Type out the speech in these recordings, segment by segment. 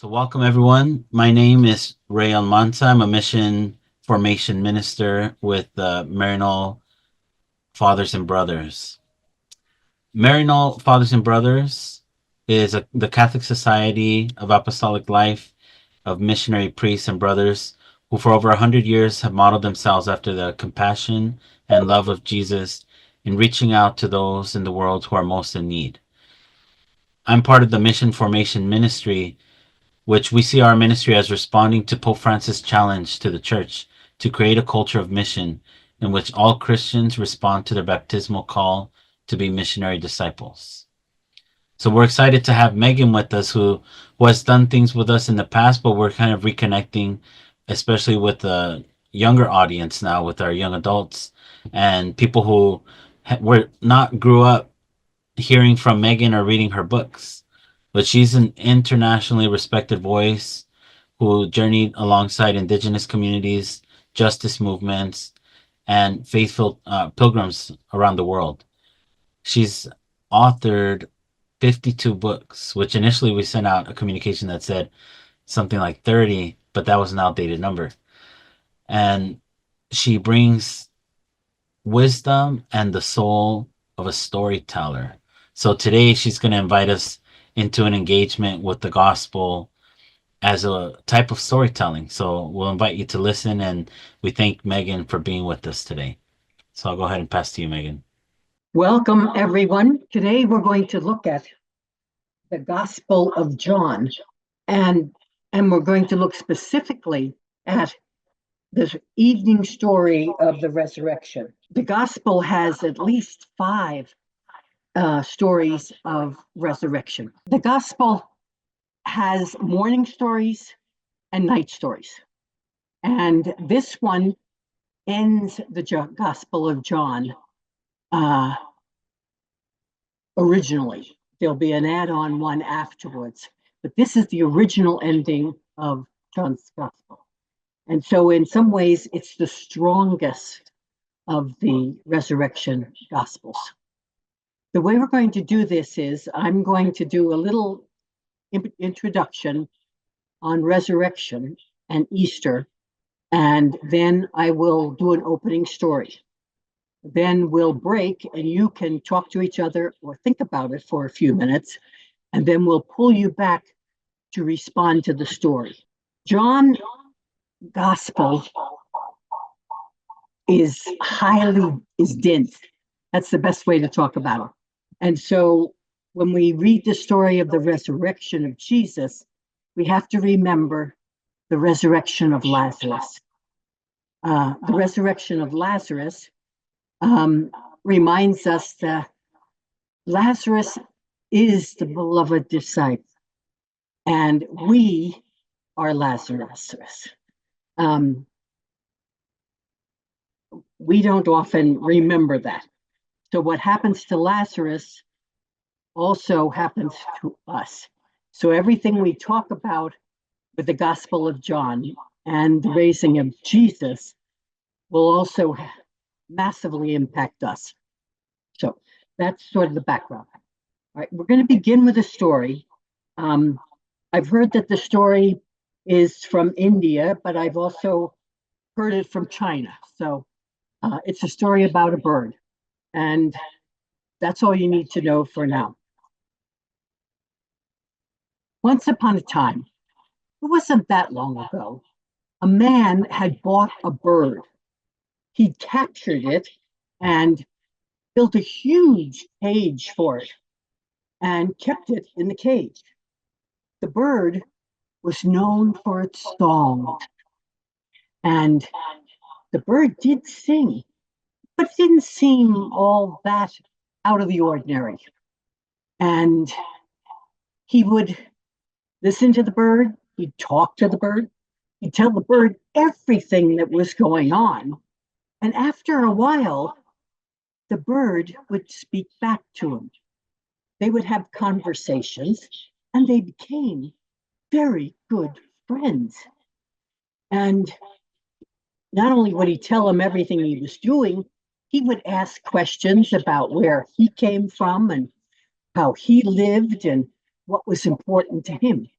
So, welcome everyone. My name is Ray Almanza. I'm a mission formation minister with the Maryknoll Fathers and Brothers. Maryknoll Fathers and Brothers is the Catholic Society of Apostolic Life of missionary priests and brothers who, for over 100 years, have modeled themselves after the compassion and love of Jesus in reaching out to those in the world who are most in need. I'm part of the mission formation ministry, which we see our ministry as responding to Pope Francis' challenge to the Church to create a culture of mission in which all Christians respond to their baptismal call to be missionary disciples. So we're excited to have Megan with us, who has done things with us in the past, but we're kind of reconnecting, especially with the younger audience now, with our young adults and people who were not grew up hearing from Megan or reading her books. But she's an internationally respected voice who journeyed alongside indigenous communities, justice movements, and faithful pilgrims around the world. She's authored 52 books, which initially we sent out a communication that said something like 30, but that was an outdated number. And she brings wisdom and the soul of a storyteller. So today she's going to invite us into an engagement with the gospel as a type of storytelling. So we'll invite you to listen, and we thank Megan for being with us today. So I'll go ahead and pass to you, Megan. Welcome, everyone. Today we're going to look at the Gospel of John, and we're going to look specifically at the evening story of the resurrection. The Gospel has at least five stories of resurrection. The Gospel has morning stories and night stories, and this one ends the Gospel of John originally. There'll be an add-on one afterwards, but this is the original ending of John's Gospel. And so in some ways, it's the strongest of the resurrection Gospels. The way we're going to do this is I'm going to do a little introduction on resurrection and Easter, and then I will do an opening story. Then we'll break and you can talk to each other or think about it for a few minutes, and then we'll pull you back to respond to the story. John's Gospel is dense. That's the best way to talk about it. And so when we read the story of the resurrection of Jesus, we have to remember the resurrection of Lazarus. The resurrection of Lazarus reminds us that Lazarus is the beloved disciple, and we are Lazarus. We don't often remember that. So what happens to Lazarus also happens to us. So everything we talk about with the Gospel of John and the raising of Jesus will also massively impact us. So that's sort of the background. All right, we're going to begin with a story. I've heard that the story is from India, but I've also heard it from China. So it's a story about a bird, and that's all you need to know for now. Once upon a time, it wasn't that long ago, a man had bought a bird. He captured it and built a huge cage for it and kept it in the cage. The bird was known for its song, and the bird did sing, but it didn't seem all that out of the ordinary. And he would listen to the bird, he'd talk to the bird, he'd tell the bird everything that was going on. And after a while, the bird would speak back to him. They would have conversations, and they became very good friends. And not only would he tell him everything he was doing, he would ask questions about where he came from and how he lived and what was important to him.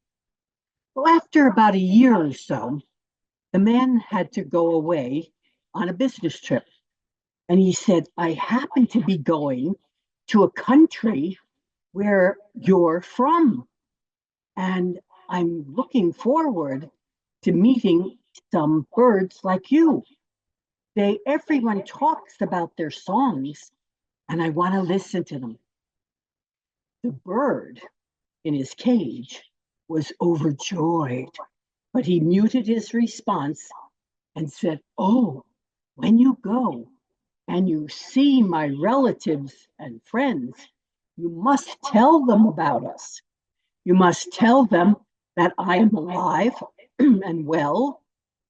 Well, after about a year or so, the man had to go away on a business trip. And he said, I happen to be going to a country where you're from. And I'm looking forward to meeting some birds like you. Everyone talks about their songs, and I want to listen to them. The bird in his cage was overjoyed, but he muted his response and said, Oh, when you go and you see my relatives and friends, you must tell them about us. You must tell them that I am alive and well,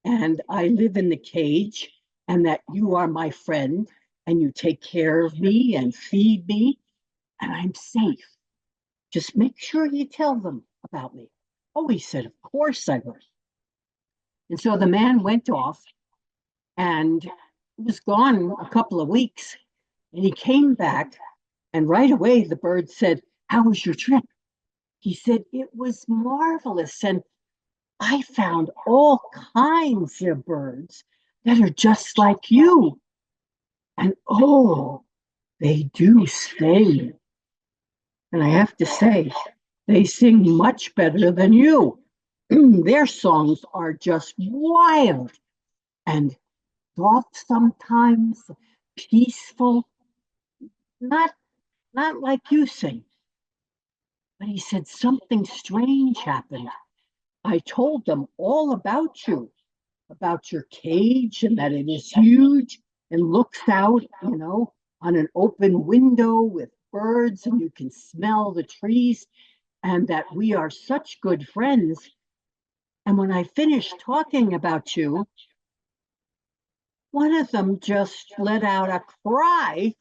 and I live in the cage, and that you are my friend, and you take care of me and feed me, and I'm safe. Just make sure you tell them about me. Oh, he said, Of course I will. And so the man went off and was gone a couple of weeks. And he came back, and right away the bird said, How was your trip? He said, It was marvelous. And I found all kinds of birds that are just like you. And oh, they do sing. And I have to say, they sing much better than you. Their songs are just wild and soft sometimes, peaceful, not not like you sing. But he said something strange happened. I told them all about your cage, and that it is huge and looks out, on an open window with birds, and you can smell the trees, and that we are such good friends. And when I finished talking about you, one of them just let out a cry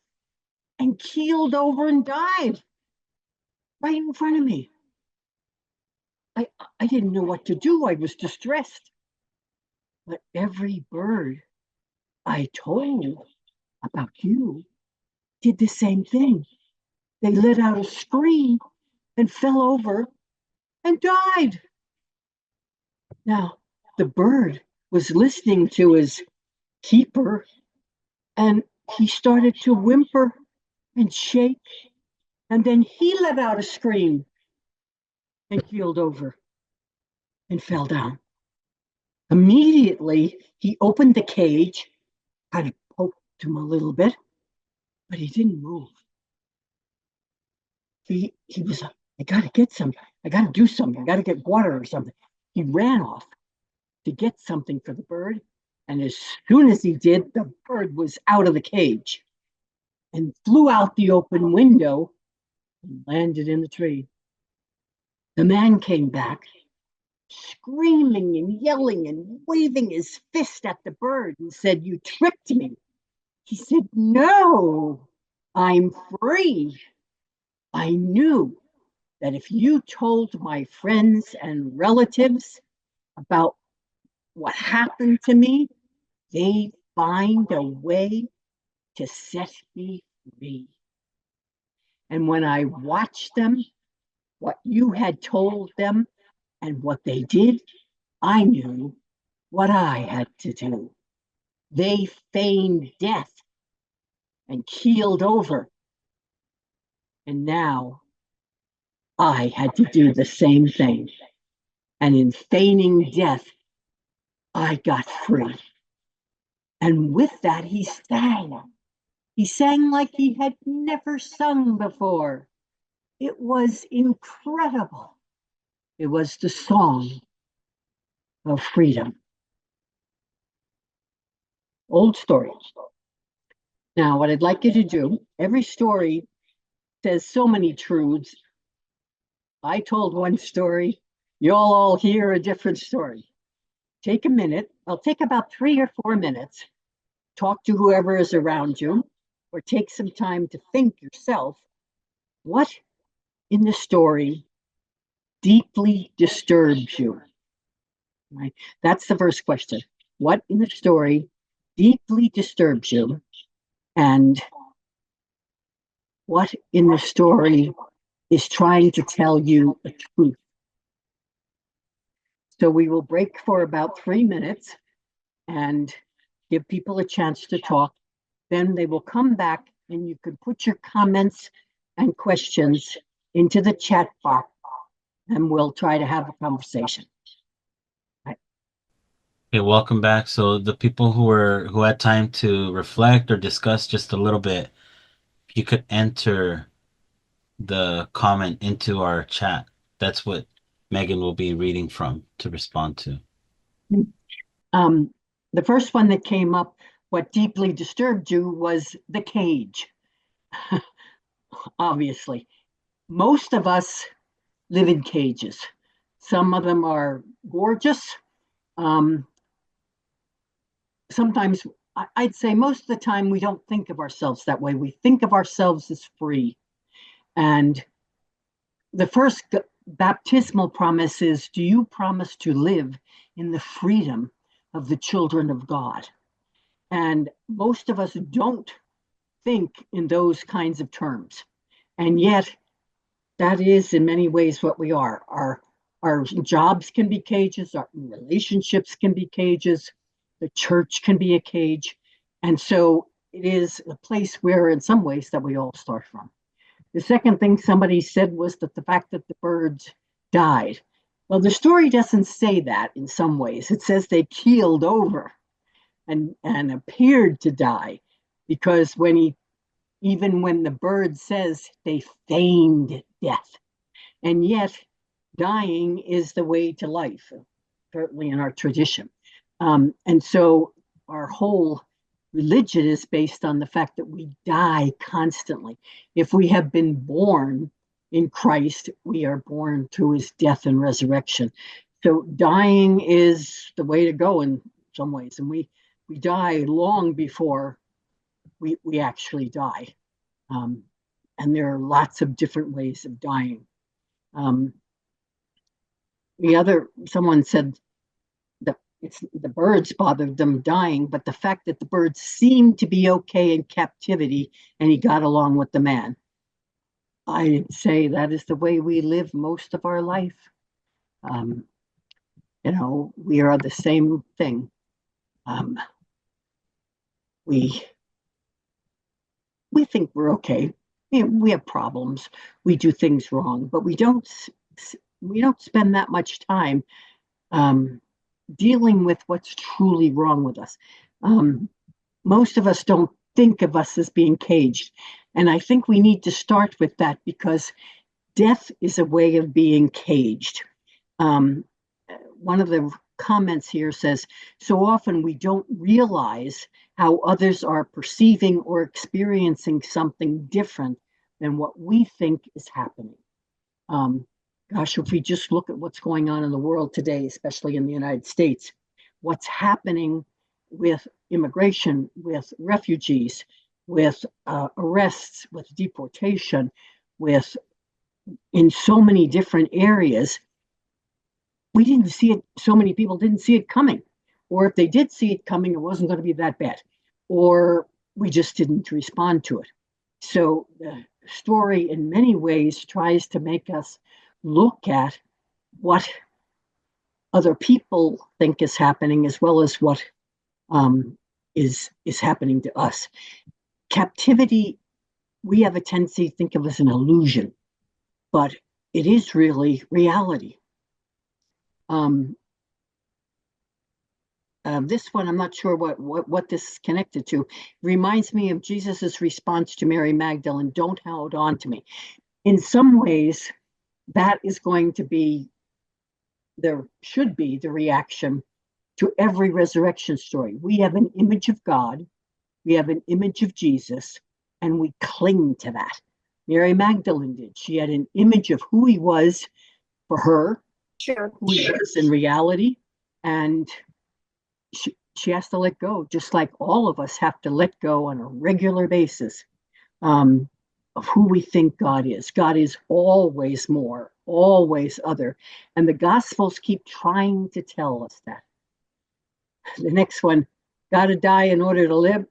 and keeled over and died right in front of me. I, I didn't know what to do. I was distressed. But every bird I told about you did the same thing. They let out a scream and fell over and died. Now, the bird was listening to his keeper, and he started to whimper and shake, and then he let out a scream and keeled over and fell down. Immediately, he opened the cage, kind of poked him a little bit, but he didn't move. He was, I got to get something. I got to do something. I got to get water or something. He ran off to get something for the bird. And as soon as he did, the bird was out of the cage and flew out the open window and landed in the tree. The man came back, screaming and yelling and waving his fist at the bird, and said, You tricked me. He said, No, I'm free. I knew that if you told my friends and relatives about what happened to me, they'd find a way to set me free. And when I watched them, what you had told them and what they did, I knew what I had to do. They feigned death and keeled over. And now I had to do the same thing. And in feigning death, I got free. And with that, he sang. He sang like he had never sung before. It was incredible. It was the song of freedom. Old story. Now, what I'd like you to do, every story says so many truths. I told one story, you'll all hear a different story. Take a minute. I'll take about 3 or 4 minutes. Talk to whoever is around you, or take some time to think yourself, what in the story deeply disturbs you? Right? That's the first question. What in the story deeply disturbs you? And what in the story is trying to tell you a truth? So we will break for about 3 minutes and give people a chance to talk. Then they will come back and you can put your comments and questions into the chat box and we'll try to have a conversation. Okay, welcome back. So the people who had time to reflect or discuss just a little bit, if you could enter the comment into our chat. That's what Megan will be reading from to respond to. Um, the first one that came up, what deeply disturbed you was the cage. Obviously, most of us live in cages. Some of them are gorgeous. Um, Sometimes I'd say most of the time we don't think of ourselves that way. We think of ourselves as free. And the first baptismal promise is, do you promise to live in the freedom of the children of God? And most of us don't think in those kinds of terms. And yet, that is in many ways what we are. Our jobs can be cages, our relationships can be cages, the church can be a cage. And so it is a place where, in some ways, that we all start from. The second thing somebody said was that the fact that the birds died. Well, the story doesn't say that in some ways. It says they keeled over and appeared to die because even when the bird says they feigned death, and yet dying is the way to life, certainly in our tradition. And so our whole religion is based on the fact that we die constantly. If we have been born in Christ, we are born through his death and resurrection. So dying is the way to go in some ways. And we die long before we actually die. Um, and there are lots of different ways of dying. Um, someone said that it's the birds bothered them dying, but the fact that the birds seemed to be okay in captivity and he got along with the man. I'd say that is the way we live most of our life. Um, we are the same thing. Um, we we think we're okay. We have problems. We do things wrong, but we don't spend that much time um, dealing with what's truly wrong with us. Um, Most of us don't think of us as being caged. And I think we need to start with that because death is a way of being caged. Um, One of the comments here says, so often we don't realize how others are perceiving or experiencing something different than what we think is happening. Um, Gosh, if we just look at what's going on in the world today, especially in the United States, what's happening with immigration, with refugees, with arrests, with deportation, with in so many different areas, we didn't see it. So many people didn't see it coming, or if they did see it coming, it wasn't going to be that bad, or we just didn't respond to it. So the story, in many ways, tries to make us look at what other people think is happening as well as what is happening to us. Captivity, we have a tendency to think of as an illusion, but it is really reality. Um, this one, I'm not sure what this is connected to. Reminds me of Jesus's response to Mary Magdalene, "Don't hold on to me." In some ways, that is going to be there should be the reaction to every resurrection story. We have an image of God, we have an image of Jesus, and we cling to that. Mary Magdalene did. She had an image of who he was for her, Sure. who he was in reality, and she has to let go, just like all of us have to let go on a regular basis um, of who we think God is. God is always more, always other. And the Gospels keep trying to tell us that. The next one, got to die in order to live.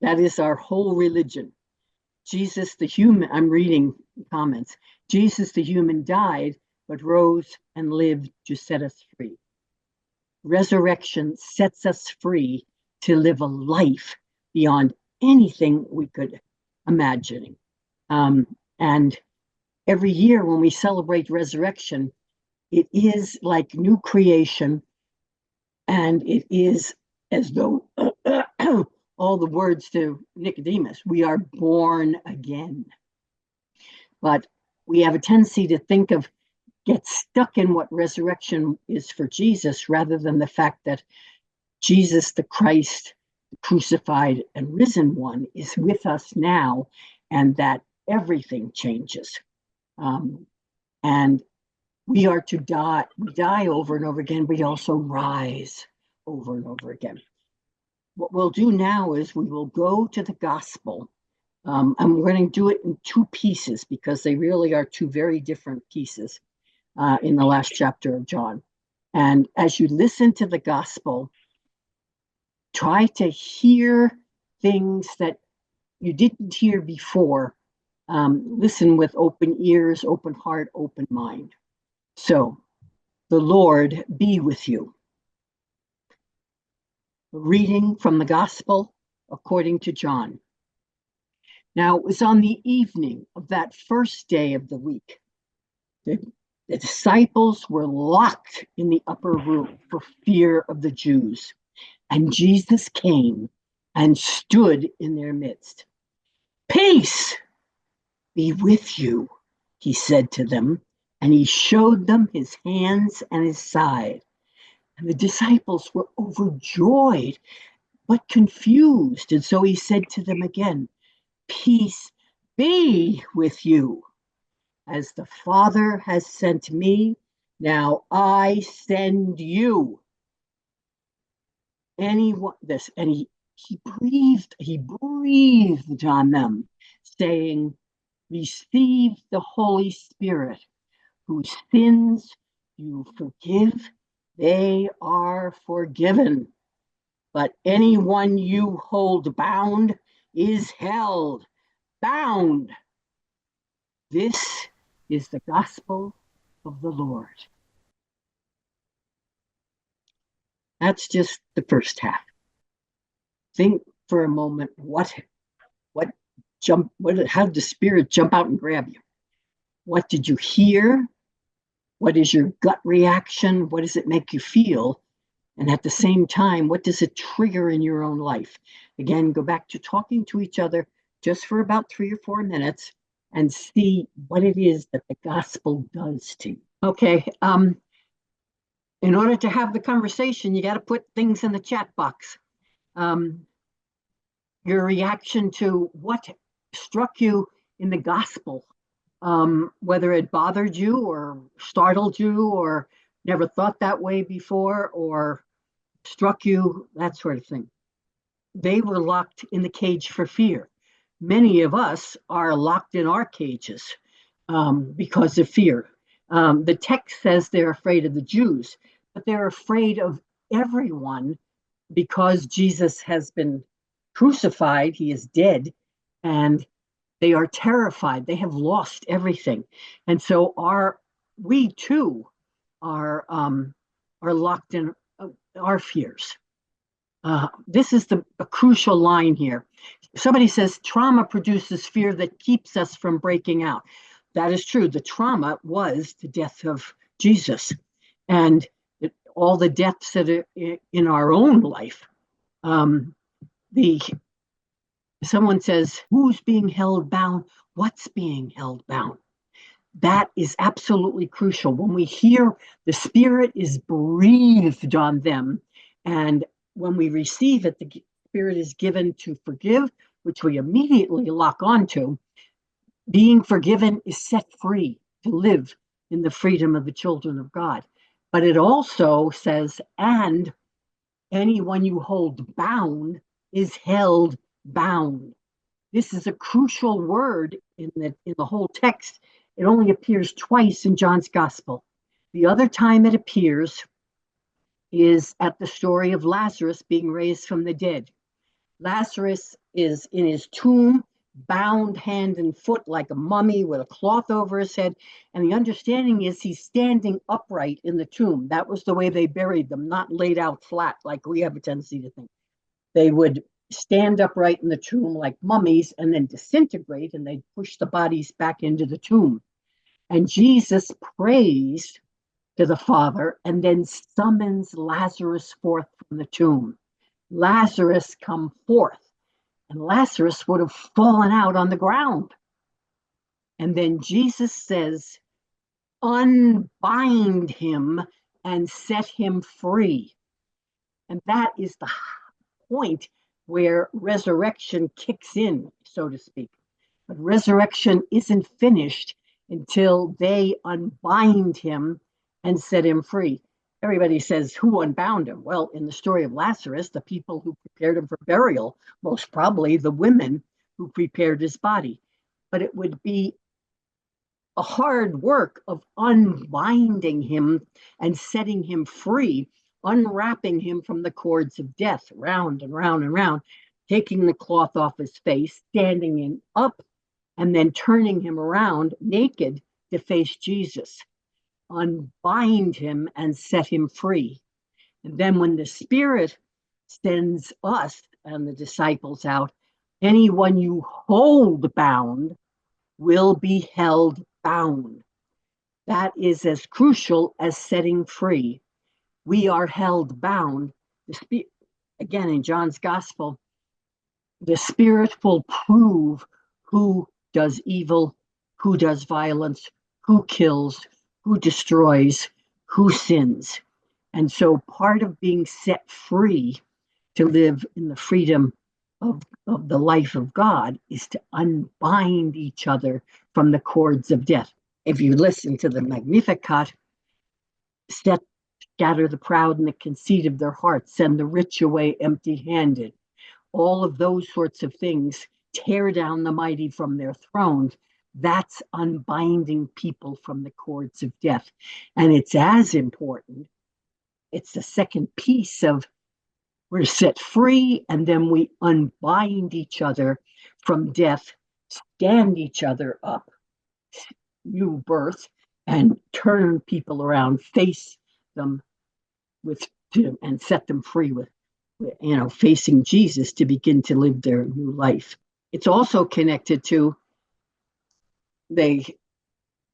That is our whole religion. Jesus the human, I'm reading comments. Jesus the human died, but rose and lived to set us free. Resurrection sets us free to live a life beyond anything we could imagine. And every year when we celebrate resurrection, it is like new creation, and it is as though all the words to Nicodemus, we are born again. But we have a tendency to get stuck in what resurrection is for Jesus rather than the fact that Jesus, the Christ, the crucified and risen one, is with us now, and that everything changes. And we are to die. We die over and over again. We also rise over and over again. What we'll do now is we will go to the gospel. And we're going to do it in two pieces because they really are two very different pieces in the last chapter of John. And as you listen to the gospel, try to hear things that you didn't hear before. Listen with open ears, open heart, open mind. So, the Lord be with you. Reading from the Gospel according to John. Now, it was on the evening of that first day of the week. The disciples were locked in the upper room for fear of the Jews. And Jesus came and stood in their midst. Peace be with you, he said to them, and he showed them his hands and his side. And the disciples were overjoyed, but confused. And so he said to them again, peace be with you. As the Father has sent me, now I send you. Anyone, this, and he breathed on them, saying, receive the Holy Spirit, whose sins you forgive, they are forgiven. But anyone you hold bound is held bound. This is the gospel of the Lord. That's just the first half. Think for a moment, how did the Spirit jump out and grab you? What did you hear? What is your gut reaction? What does it make you feel? And at the same time, what does it trigger in your own life? Again, go back to talking to each other just for about 3 or 4 minutes and see what it is that the gospel does to you. Okay, in order to have the conversation, you got to put things in the chat box. Your reaction to what struck you in the gospel, whether it bothered you or startled you or never thought that way before or struck you, that sort of thing. They were locked in the cage for fear. Many of us are locked in our cages because of fear. The text says they're afraid of the Jews, but they're afraid of everyone because Jesus has been crucified, he is dead, and they are terrified. They have lost everything. And so we too are locked in our fears. This is a crucial line here. Somebody says trauma produces fear that keeps us from breaking out. That is true. The trauma was the death of Jesus and all the deaths that are in our own life. Someone says, who's being held bound? What's being held bound? That is absolutely crucial. When we hear the Spirit is breathed on them, and when we receive it, the Spirit is given to forgive, which we immediately lock onto. Being forgiven is set free to live in the freedom of the children of God. But it also says, and anyone you hold bound is held bound. This is a crucial word in the whole text. It only appears twice in John's gospel. The other time it appears is at the story of Lazarus being raised from the dead. Lazarus is in his tomb. bound hand and foot like a mummy with a cloth over his head. And the understanding is he's standing upright in the tomb. That was the way they buried them, not laid out flat like we have a tendency to think. They would stand upright in the tomb like mummies and then disintegrate, and they'd push the bodies back into the tomb. And Jesus prays to the Father and then summons Lazarus forth from the tomb. Lazarus, come forth. And Lazarus would have fallen out on the ground. And then Jesus says, unbind him and set him free. And that is the point where resurrection kicks in, so to speak. But resurrection isn't finished until they unbind him and set him free. Everybody says, who unbound him? Well, in the story of Lazarus, the people who prepared him for burial, most probably the women who prepared his body. But it would be a hard work of unbinding him and setting him free, unwrapping him from the cords of death, round and round and round, taking the cloth off his face, standing him up, and then turning him around naked to face Jesus. Unbind him and set him free. And then when the Spirit sends us and the disciples out, anyone you hold bound will be held bound. That is as crucial as setting free. We are held bound. Again, in John's Gospel, the Spirit will prove who does evil, who does violence, who kills, who destroys, who sins. And so part of being set free to live in the freedom of the life of God is to unbind each other from the cords of death. If you listen to the Magnificat, scatter the proud in the conceit of their hearts, send the rich away empty-handed. All of those sorts of things, tear down the mighty from their thrones. That's unbinding people from the cords of death. And it's as important. It's the second piece of we're set free, and then we unbind each other from death, stand each other up, new birth, and turn people around, face them and set them free with, facing Jesus to begin to live their new life. It's also connected to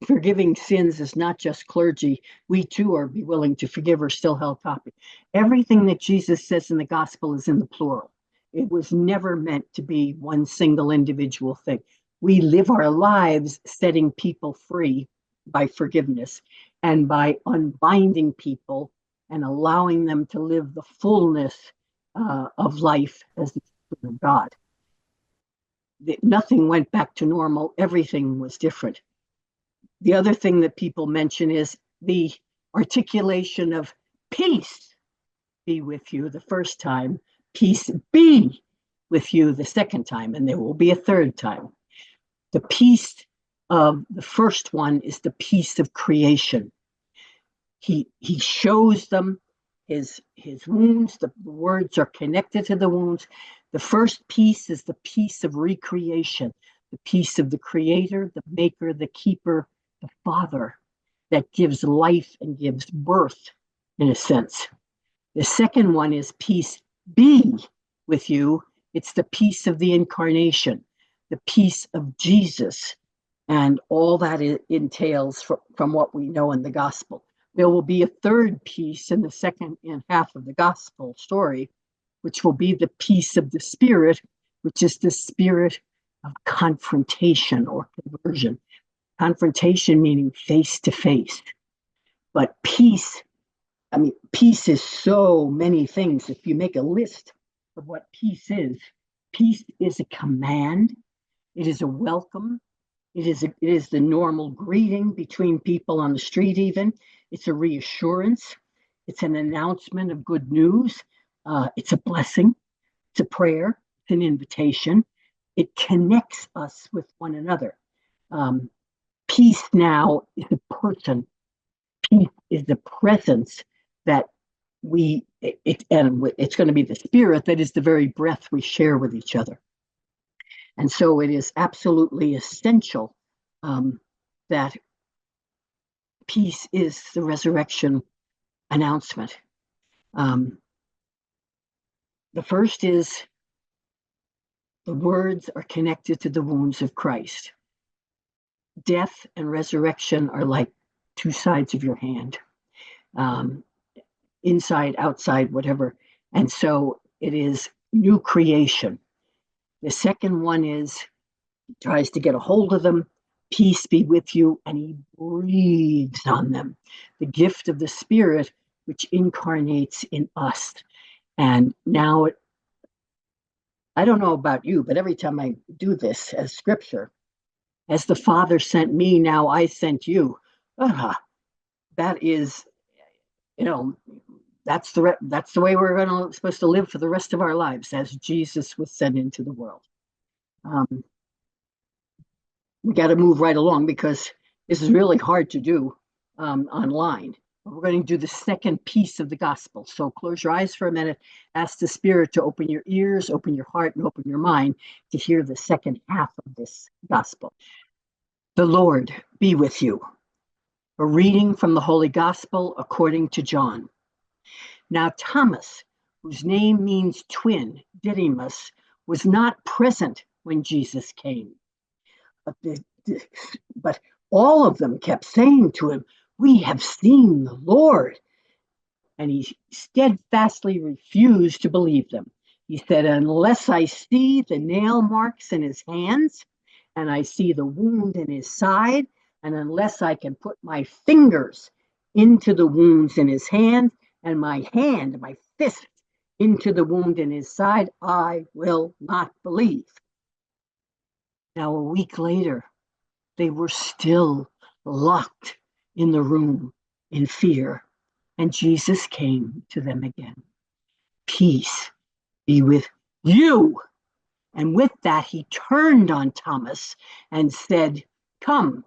forgiving sins is not just clergy. We too are be willing to forgive or still held topic. Everything that Jesus says in the gospel is in the plural. It was never meant to be one single individual thing. We live our lives setting people free by forgiveness and by unbinding people and allowing them to live the fullness of life as the children of God. Nothing went back to normal. Everything was different. The other thing that people mention is the articulation of peace be with you the first time, peace be with you the second time, and there will be a third time. The peace of the first one is the peace of creation. He shows them his wounds. The words are connected to the wounds. The first peace is the peace of recreation, the peace of the creator, the maker, the keeper, the Father that gives life and gives birth, in a sense. The second one is peace be with you. It's the peace of the incarnation, the peace of Jesus, and all that it entails from what we know in the gospel. There will be a third piece in the second half of the gospel story, which will be the peace of the Spirit, which is the spirit of confrontation or conversion. Confrontation meaning face to face. But peace is so many things. If you make a list of what peace is a command. It is a welcome. It is the normal greeting between people on the street even. It's a reassurance. It's an announcement of good news. It's a blessing. It's a prayer. It's an invitation. It connects us with one another. Peace now is a person. Peace is the presence that and it's going to be the spirit that is the very breath we share with each other. And so it is absolutely essential that peace is the resurrection announcement. The first is the words are connected to the wounds of Christ. Death and resurrection are like two sides of your hand, um, inside, outside, whatever. And so it is new creation. The second one is he tries to get a hold of them. Peace be with you. And he breathes on them. The gift of the Spirit, which incarnates in us. And now, I don't know about you, but every time I do this as scripture, as the Father sent me, now I sent you. That is, you know, that's the way we're supposed to live for the rest of our lives, as Jesus was sent into the world. We got to move right along because this is really hard to do online. We're going to do the second piece of the gospel. So close your eyes for a minute, ask the Spirit to open your ears, open your heart, and open your mind to hear the second half of this gospel. The Lord be with you. A reading from the Holy Gospel according to John. Now Thomas, whose name means twin, Didymus, was not present when Jesus came. But all of them kept saying to him, "We have seen the Lord." And he steadfastly refused to believe them. He said, "Unless I see the nail marks in his hands, and I see the wound in his side, and unless I can put my fingers into the wounds in his hand, and my fist into the wound in his side, I will not believe." Now, a week later, they were still locked in the room in fear, and Jesus came to them again. "Peace be with you." And with that, he turned on Thomas and said, "Come,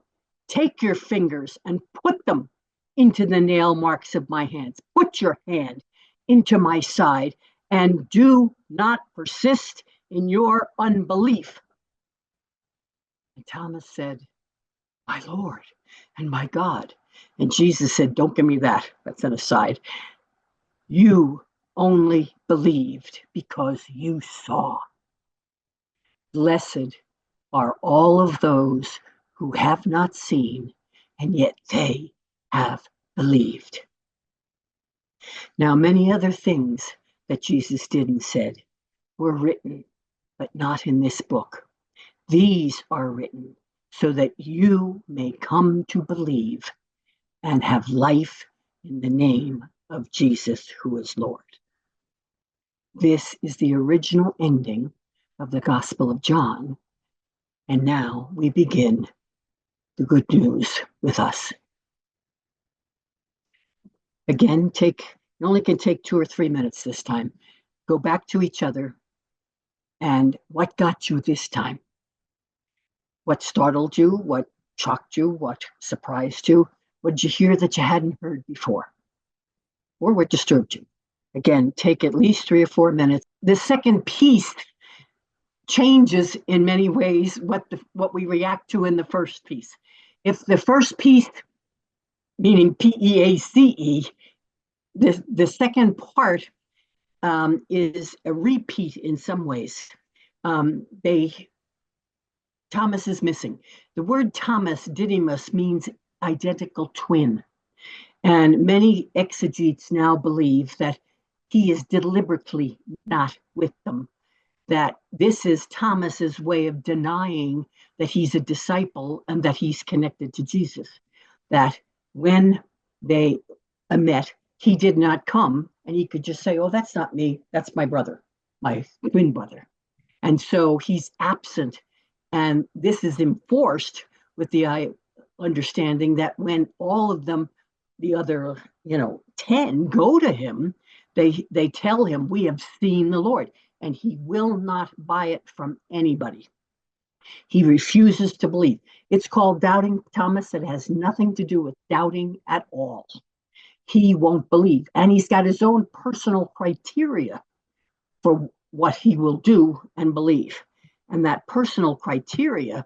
take your fingers and put them into the nail marks of my hands. Put your hand into my side, and do not persist in your unbelief." And Thomas said, "My Lord and my God." And Jesus said, "Don't give me that. That's an aside. You only believed because you saw. Blessed are all of those who have not seen, and yet they have believed." Now, many other things that Jesus did and said were written, but not in this book. These are written so that you may come to believe and have life in the name of Jesus, who is Lord. This is the original ending of the Gospel of John. And now we begin the good news with us. Again, you only can take 2 or 3 minutes this time. Go back to each other. And what got you this time? What startled you? What shocked you? What surprised you? What did you hear that you hadn't heard before? Or what disturbed you? Again, take at least 3 or 4 minutes. The second piece changes in many ways what we react to in the first piece. If the first piece, meaning PEACE, the second part is a repeat in some ways. Thomas is missing. The word Thomas, Didymus, means identical twin. And many exegetes now believe that he is deliberately not with them, that this is Thomas's way of denying that he's a disciple and that he's connected to Jesus, that when they met, he did not come, and he could just say, "Oh, that's not me, that's my brother, my twin brother." And so he's absent. And this is enforced with the understanding that when all of them, the other 10, go to him, they tell him, "We have seen the Lord." And he will not buy it from anybody. He refuses to believe. It's called doubting Thomas. It has nothing to do with doubting at all. He won't believe. And he's got his own personal criteria for what he will do and believe. And that personal criteria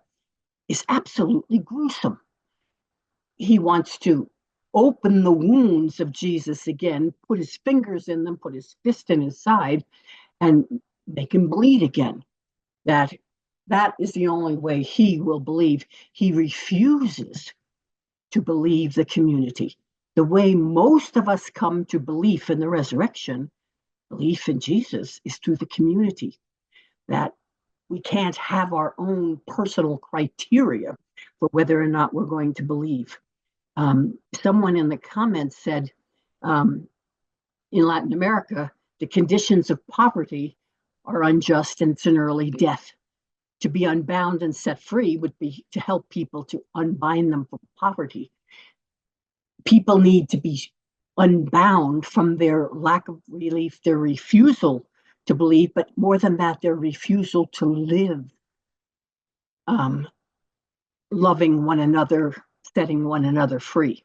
is absolutely gruesome. He wants to open the wounds of Jesus again, put his fingers in them, put his fist in his side, and make him bleed again. That is the only way he will believe. He refuses to believe the community. The way most of us come to belief in the resurrection, belief in Jesus, is through the community. That we can't have our own personal criteria for whether or not we're going to believe. Someone in the comments said, in Latin America, the conditions of poverty are unjust and it's an early death. To be unbound and set free would be to help people to unbind them from poverty. People need to be unbound from their lack of relief, their refusal to believe, but more than that, their refusal to live, loving one another, setting one another free.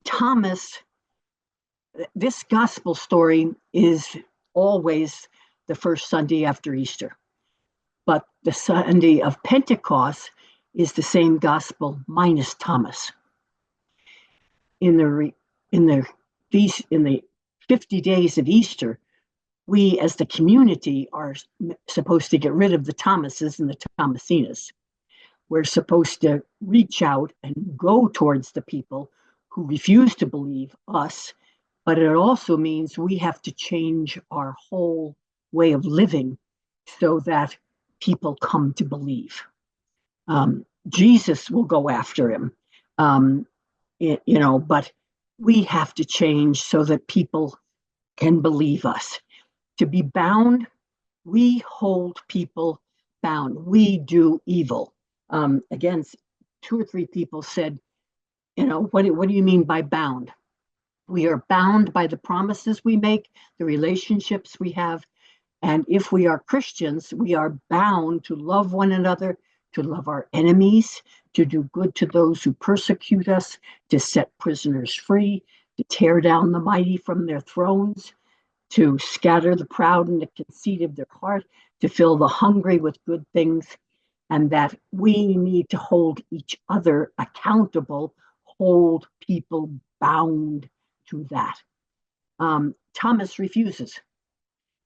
Thomas, this gospel story is always the first Sunday after Easter, but the Sunday of Pentecost is the same gospel minus Thomas. In the 50 days of Easter, we as the community are supposed to get rid of the Thomases and the Thomasinas. We're supposed to reach out and go towards the people who refuse to believe us, but it also means we have to change our whole way of living so that people come to believe. Jesus will go after him, but we have to change so that people can believe us. To be bound, we hold people bound. We do evil. Again, 2 or 3 people said, what do you mean by bound? We are bound by the promises we make, the relationships we have. And if we are Christians, we are bound to love one another, to love our enemies, to do good to those who persecute us, to set prisoners free, to tear down the mighty from their thrones, to scatter the proud in the conceit of their heart, to fill the hungry with good things, and that we need to hold each other accountable, hold people bound to that. Thomas refuses.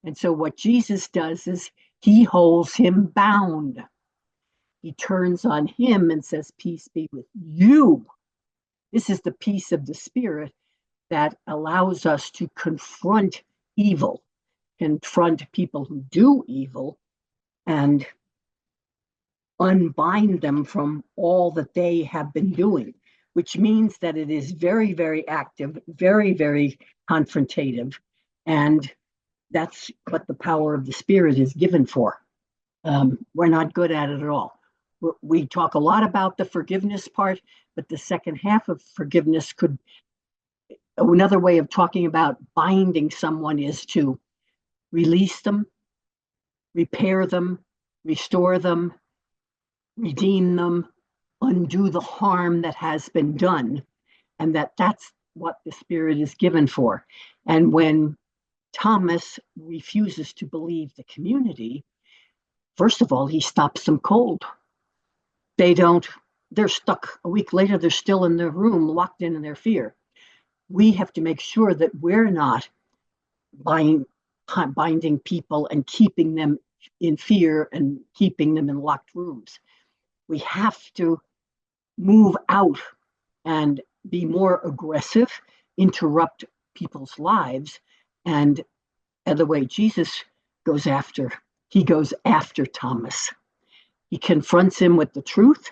And so what Jesus does is he holds him bound. He turns on him and says, peace be with you. This is the peace of the Spirit that allows us to confront evil, confront people who do evil, and unbind them from all that they have been doing, which means that it is very, very active, very, very confrontative. And that's what the power of the Spirit is given for. We're not good at it at all. We talk a lot about the forgiveness part, but the second half of forgiveness could, another way of talking about binding someone is to release them, repair them, restore them, redeem them, undo the harm that has been done, and that's what the Spirit is given for. And when Thomas refuses to believe the community, first of all, he stops them cold. They're stuck. A week later, they're still in their room, locked in their fear. We have to make sure that we're not binding people and keeping them in fear and keeping them in locked rooms. We have to move out and be more aggressive, interrupt people's lives. And the way Jesus goes after Thomas. He confronts him with the truth,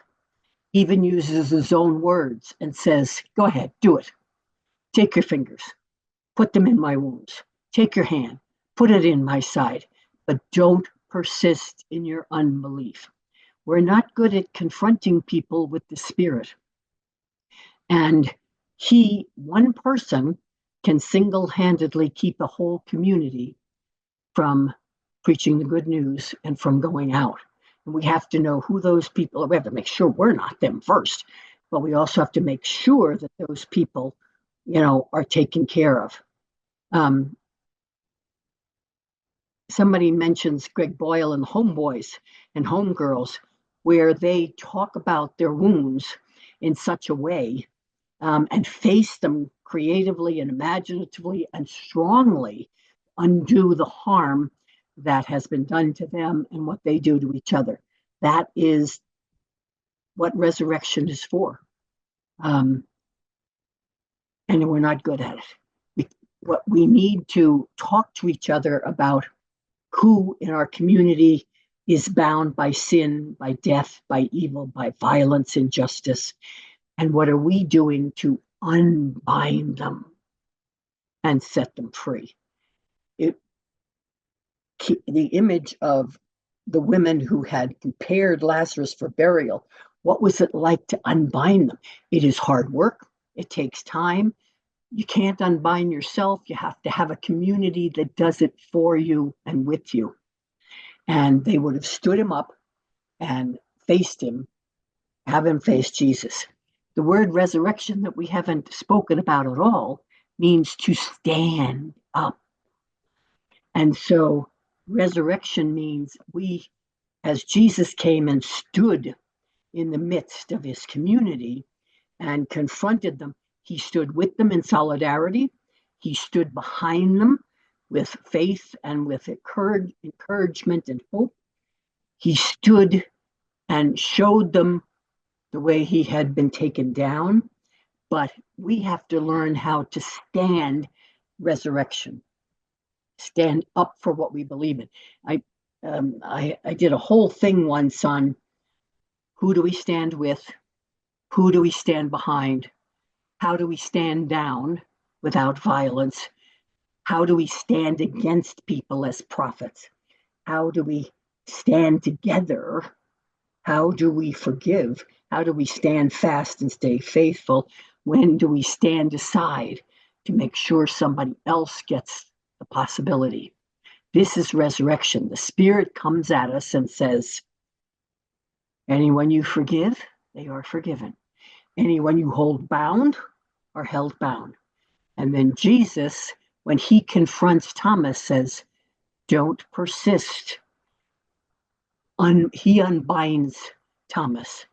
even uses his own words and says, go ahead, do it. Take your fingers, put them in my wounds. Take your hand, put it in my side, but don't persist in your unbelief. We're not good at confronting people with the Spirit. And one person, can single-handedly keep a whole community from preaching the good news and from going out. And we have to know who those people are. We have to make sure we're not them first, but we also have to make sure that those people, are taken care of. somebody mentions Greg Boyle and Homeboys and Homegirls, where they talk about their wounds in such a way and face them creatively and imaginatively and strongly, undo the harm that has been done to them and what they do to each other. That is what resurrection is for. Um, and we're not good at it. What we need to talk to each other about who in our community is bound by sin, by death, by evil, by violence, injustice, and what are we doing to unbind them and set them free. It, the image of the women who had prepared Lazarus for burial, what was it like to unbind them? It is hard work. It takes time. You can't unbind yourself. You have to have a community that does it for you and with you. And they would have stood him up and faced him, have him face Jesus. The word resurrection that we haven't spoken about at all means to stand up. And so resurrection means we, as Jesus came and stood in the midst of his community and confronted them, he stood with them in solidarity. He stood behind them with faith and with encouragement and hope. He stood and showed them the way he had been taken down. But we have to learn how to stand resurrection, stand up for what we believe in. I did a whole thing once on who do we stand with, who do we stand behind, how do we stand down without violence, how do we stand against people as prophets, how do we stand together, how do we forgive, how do we stand fast and stay faithful, when do we stand aside to make sure somebody else gets the possibility. This is resurrection. The Spirit comes at us and says, anyone you forgive, they are forgiven. Anyone you hold bound are held bound. And then Jesus, when he confronts Thomas, says, don't persist. He unbinds Thomas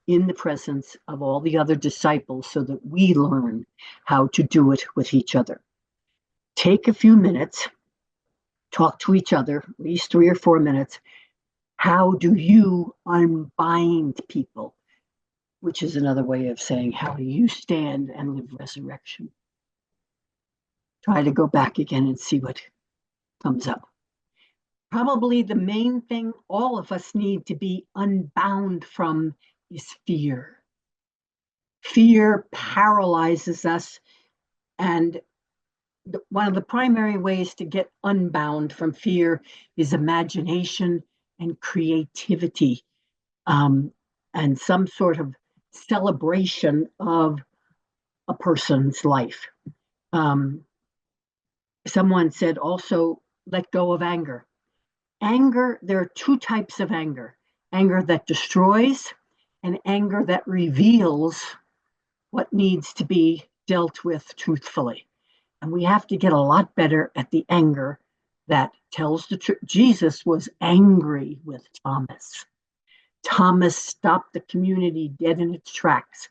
in the presence of all the other disciples so that we learn how to do it with each other. Take a few minutes, talk to each other, at least 3 or 4 minutes. How do you unbind people? Which is another way of saying, how do you stand and live resurrection? Try to go back again and see what comes up. Probably the main thing all of us need to be unbound from is fear. Fear paralyzes us, and one of the primary ways to get unbound from fear is imagination and creativity, and some sort of celebration of a person's life. Someone said also, let go of anger. Anger, there are 2 types of anger: anger that destroys and anger that reveals what needs to be dealt with truthfully. And we have to get a lot better at the anger that tells the truth. Jesus was angry with Thomas. Thomas stopped the community dead in its tracks.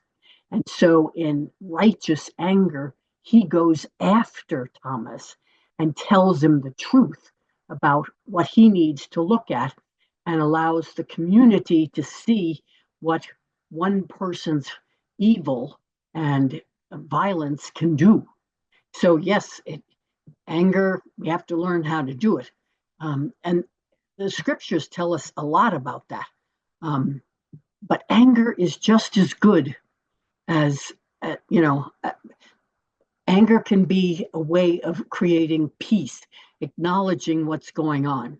And so, in righteous anger, he goes after Thomas and tells him the truth about what he needs to look at, and allows the community to see what one person's evil and violence can do. So yes, anger, we have to learn how to do it. And the scriptures tell us a lot about that. But anger is just as good as, anger can be a way of creating peace, acknowledging what's going on.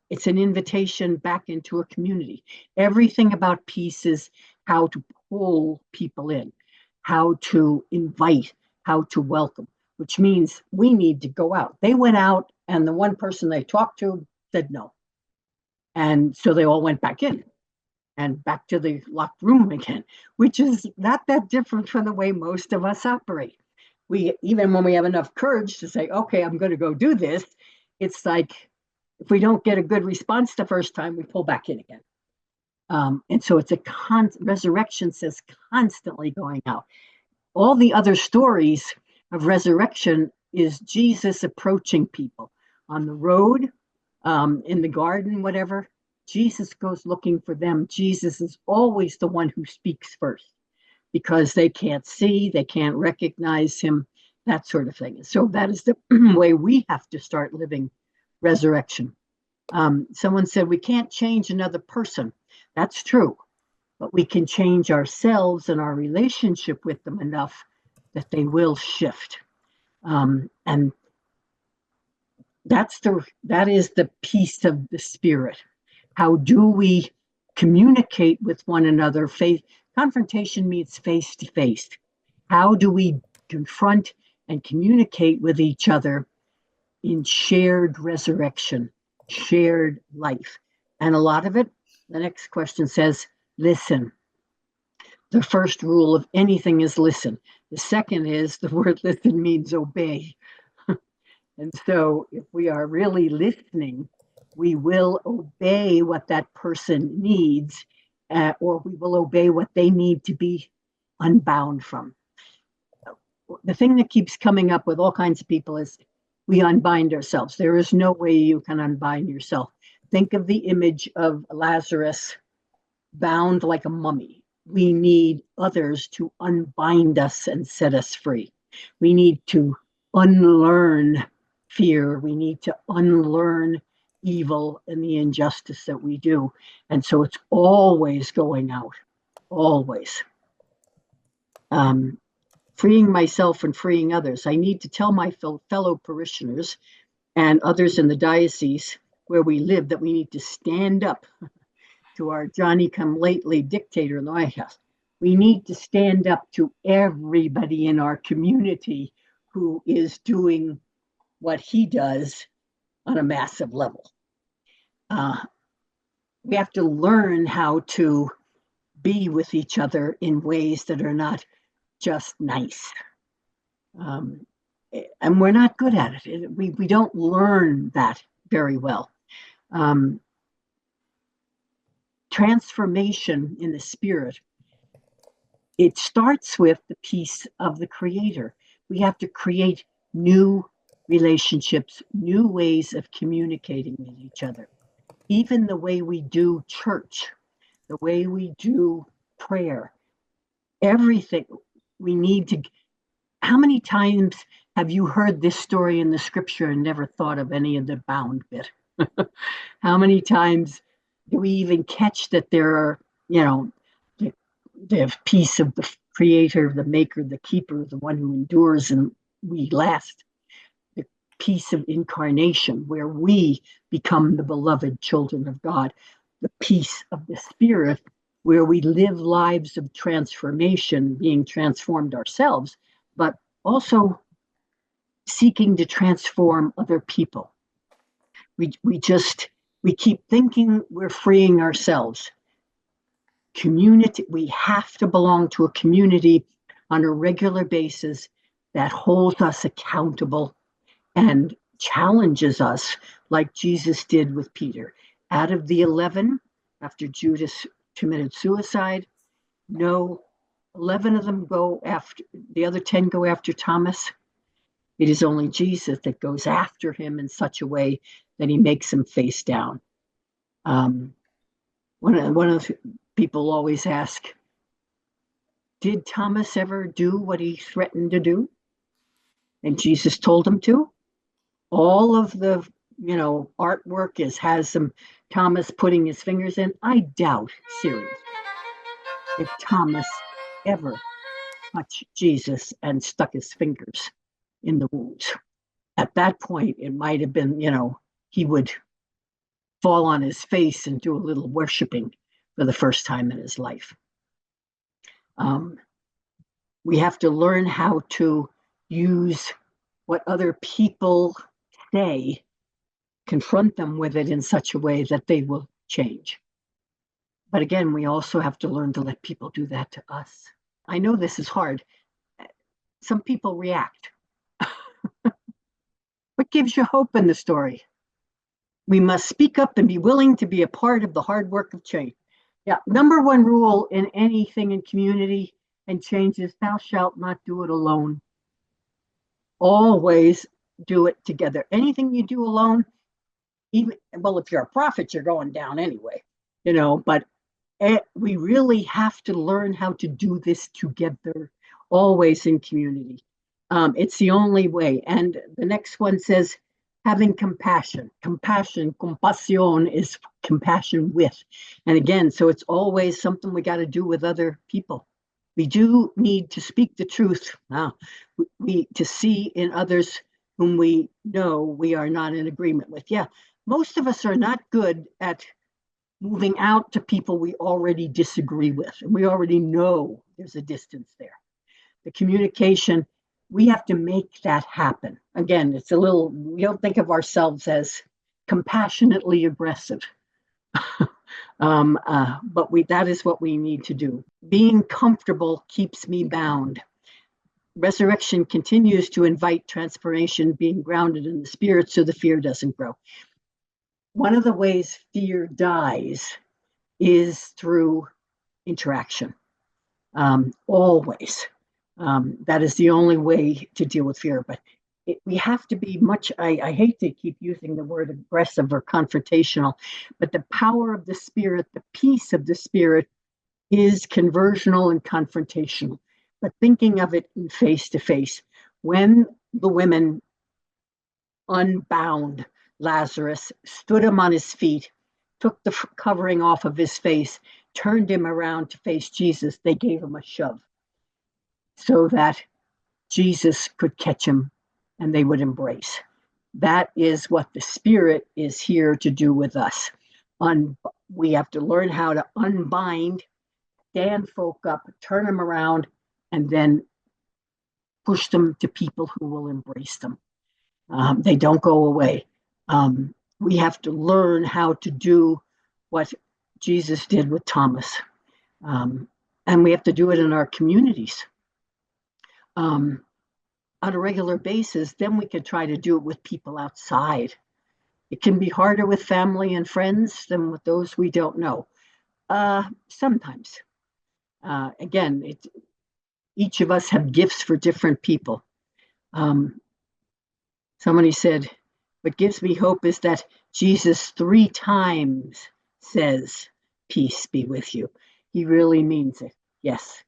It's an invitation back into a community. Everything about peace is how to pull people in, how to invite, how to welcome, which means we need to go out. They went out, and the one person they talked to said no. And so they all went back in and back to the locked room again, which is not that different from the way most of us operate. We, even when we have enough courage to say, okay, I'm going to go do this, it's like if we don't get a good response the first time, we pull back in again. And so it's resurrection says constantly going out. All the other stories of resurrection is Jesus approaching people on the road, in the garden, whatever. Jesus goes looking for them. Jesus is always the one who speaks first because they can't see, they can't recognize him, that sort of thing. So that is the way we have to start living resurrection. Someone said we can't change another person. That's true, but we can change ourselves and our relationship with them enough that they will shift. And that is the peace of the spirit. How do we communicate with one another? Confrontation means face to face. How do we confront and communicate with each other in shared resurrection, shared life? And a lot of it, the next question says, listen. The first rule of anything is listen. The second is the word listen means obey. And so if we are really listening, we will obey what that person needs, or we will obey what they need to be unbound from. The thing that keeps coming up with all kinds of people is we unbind ourselves. There is no way you can unbind yourself. Think of the image of Lazarus bound like a mummy. We need others to unbind us and set us free. We need to unlearn fear. We need to unlearn evil and the injustice that we do. And so it's always going out, always. Freeing myself and freeing others. I need to tell my fellow parishioners and others in the diocese where we live that we need to stand up to our Johnny come lately dictator in the White House. We need to stand up to everybody in our community who is doing what he does on a massive level. We have to learn how to be with each other in ways that are not just nice. And we're not good at it. We don't learn that very well. Transformation in the spirit, it starts with the peace of the creator. We have to create new relationships, new ways of communicating with each other. Even the way we do church, the way we do prayer, everything we need to. How many times have you heard this story in the scripture and never thought of any of the bound bit? How many times do we even catch that there are, the peace of the creator, the maker, the keeper, the one who endures and we last? The peace of incarnation, where we become the beloved children of God. The peace of the spirit, where we live lives of transformation, being transformed ourselves, but also seeking to transform other people. We keep thinking we're freeing ourselves. Community, we have to belong to a community on a regular basis that holds us accountable and challenges us like Jesus did with Peter. Out of the 11, after Judas committed suicide, no, 11 of them go after, the other 10 go after Thomas. It is only Jesus that goes after him in such a way that he makes him face down. One of the people always ask, did Thomas ever do what he threatened to do? And Jesus told him to. All of the artwork has some Thomas putting his fingers in. I doubt seriously if Thomas ever touched Jesus and stuck his fingers in the wounds. At that point, it might have been, he would fall on his face and do a little worshiping for the first time in his life. We have to learn how to use what other people say, confront them with it in such a way that they will change. But again, we also have to learn to let people do that to us. I know this is hard. Some people react. What gives you hope in the story? We must speak up and be willing to be a part of the hard work of change. Yeah, number one rule in anything in community and change is thou shalt not do it alone. Always do it together. Anything you do alone, even well, if you're a prophet, you're going down anyway, but we really have to learn how to do this together, always in community. It's the only way. And the next one says, having compassion. Compassion, compassion is compassion with. And again, so it's always something we got to do with other people. We do need to speak the truth. We to see in others whom we know we are not in agreement with. Yeah, most of us are not good at moving out to people we already disagree with, and we already know there's a distance there. The communication, we have to make that happen. Again, it's a little, we don't think of ourselves as compassionately aggressive. But that is what we need to do. Being comfortable keeps me bound. Resurrection continues to invite transformation, being grounded in the spirit so the fear doesn't grow. One of the ways fear dies is through interaction. Always. That is the only way to deal with fear. But we have to be much, I hate to keep using the word aggressive or confrontational, but the power of the spirit, the peace of the spirit is conversional and confrontational. But thinking of it in face to face, when the women unbound Lazarus, stood him on his feet, took the covering off of his face, turned him around to face Jesus, they gave him a shove so that Jesus could catch him and they would embrace. That is what the Spirit is here to do with us. We have to learn how to unbind, stand folk up, turn them around, and then push them to people who will embrace them. They don't go away. We have to learn how to do what Jesus did with Thomas. And we have to do it in our communities on a regular basis. Then we can try to do it with people outside. It can be harder with family and friends than with those we don't know. Sometimes. Again, each of us have gifts for different people. Somebody said, what gives me hope is that Jesus 3 times says, peace be with you. He really means it. Yes.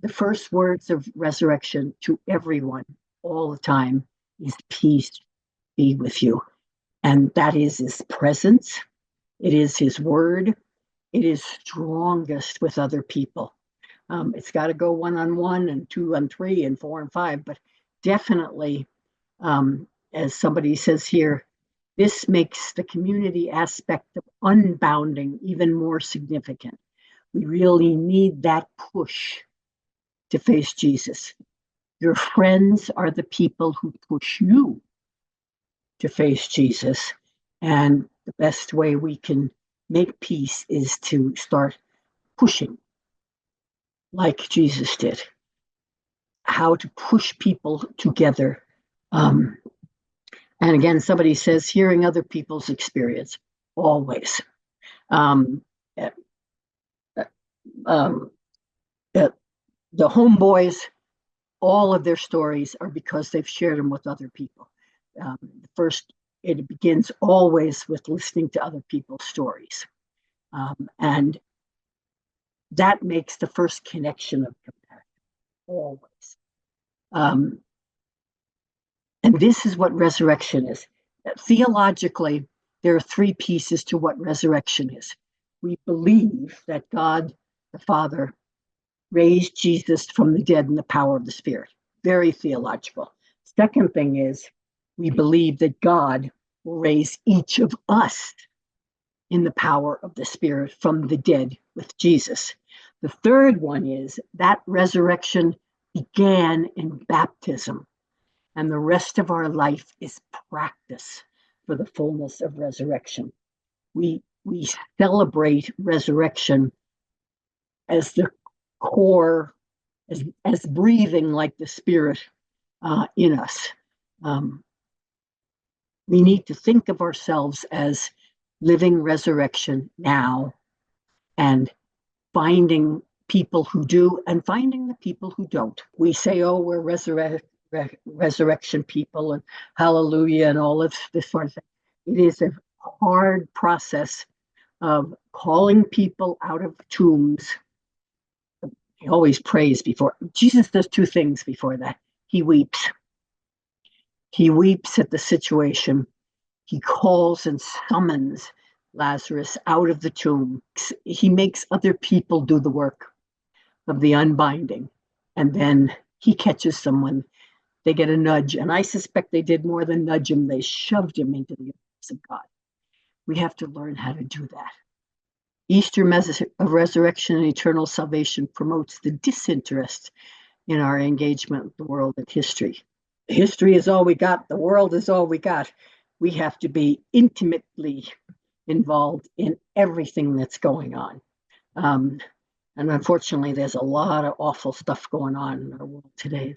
The first words of resurrection to everyone all the time is peace be with you. And that is his presence. It is his word. It is strongest with other people. It's got to go 1-on-1 and 2-on-3 and 4-on-5, but definitely, as somebody says here, this makes the community aspect of unbounding even more significant. We really need that push to face Jesus. Your friends are the people who push you to face Jesus. And the best way we can make peace is to start pushing like Jesus did. How to push people together. And again, somebody says, hearing other people's experience, always. The homeboys, all of their stories are because they've shared them with other people. First, it begins always with listening to other people's stories. And that makes the first connection of compassion, always. And this is what resurrection is. Theologically, there are 3 pieces to what resurrection is. We believe that God, the Father, raised Jesus from the dead in the power of the Spirit. Very theological. Second thing is, we believe that God will raise each of us in the power of the Spirit from the dead with Jesus. The third one is that resurrection began in baptism, and the rest of our life is practice for the fullness of resurrection. We celebrate resurrection as the core, as breathing like the Spirit in us. We need to think of ourselves as living resurrection now and finding people who do and finding the people who don't. We say, oh, we're resurrection people and hallelujah and all of this sort of thing. It is a hard process of calling people out of tombs. He always prays before. Jesus does two things before that. He weeps. He weeps at the situation. He calls and summons Lazarus out of the tomb. He makes other people do the work of the unbinding. And then he catches someone. They get a nudge. And I suspect they did more than nudge him. They shoved him into the arms of God. We have to learn how to do that. Easter message of resurrection and eternal salvation promotes the disinterest in our engagement with the world and history. History is all we got. The world is all we got. We have to be intimately involved in everything that's going on. And unfortunately, there's a lot of awful stuff going on in our world today.